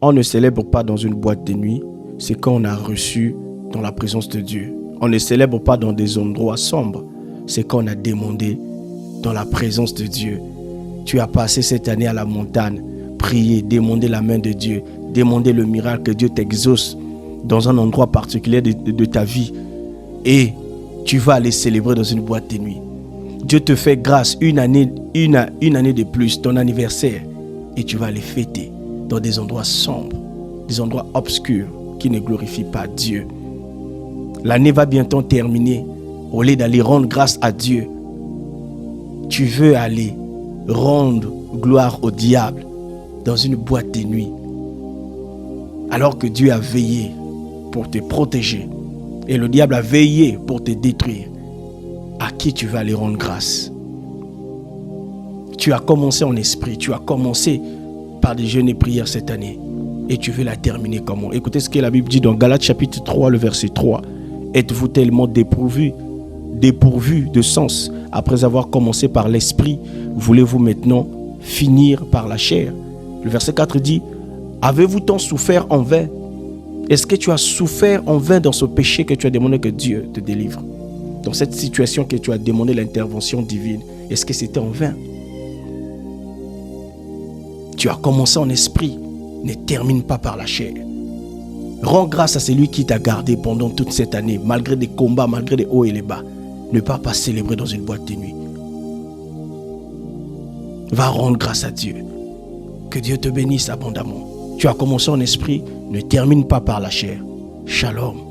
On ne célèbre pas dans une boîte de nuit ce qu'on a reçu dans la présence de Dieu. On ne célèbre pas dans des endroits sombres ce qu'on a demandé dans la présence de Dieu. Tu as passé cette année à la montagne, prier, demander la main de Dieu, demander le miracle que Dieu t'exauce dans un endroit particulier de ta vie. Et tu vas aller célébrer dans une boîte de nuit. Dieu te fait grâce une année de plus, ton anniversaire, et tu vas aller fêter dans des endroits sombres, des endroits obscurs qui ne glorifient pas Dieu. L'année va bientôt terminer. Au lieu d'aller rendre grâce à Dieu, tu veux aller rendre gloire au diable dans une boîte de nuit, alors que Dieu a veillé pour te protéger et le diable a veillé pour te détruire. À qui tu vas aller rendre grâce? Tu as commencé en esprit, tu as commencé par des jeûnes et prières cette année, et tu veux la terminer comment? Écoutez ce que la Bible dit dans Galates chapitre 3, le verset 3. Êtes-vous tellement dépourvu de sens après avoir commencé par l'esprit, voulez-vous maintenant finir par la chair? Le verset 4 dit, avez-vous tant souffert en vain? Est-ce que tu as souffert en vain dans ce péché que tu as demandé que Dieu te délivre? Dans cette situation que tu as demandé l'intervention divine, est-ce que c'était en vain? Tu as commencé en esprit, ne termine pas par la chair. Rends grâce à celui qui t'a gardé pendant toute cette année, malgré des combats, malgré les hauts et les bas. Ne pas célébrer dans une boîte de nuit. Va rendre grâce à Dieu. Que Dieu te bénisse abondamment. Tu as commencé en esprit, ne termine pas par la chair. Shalom.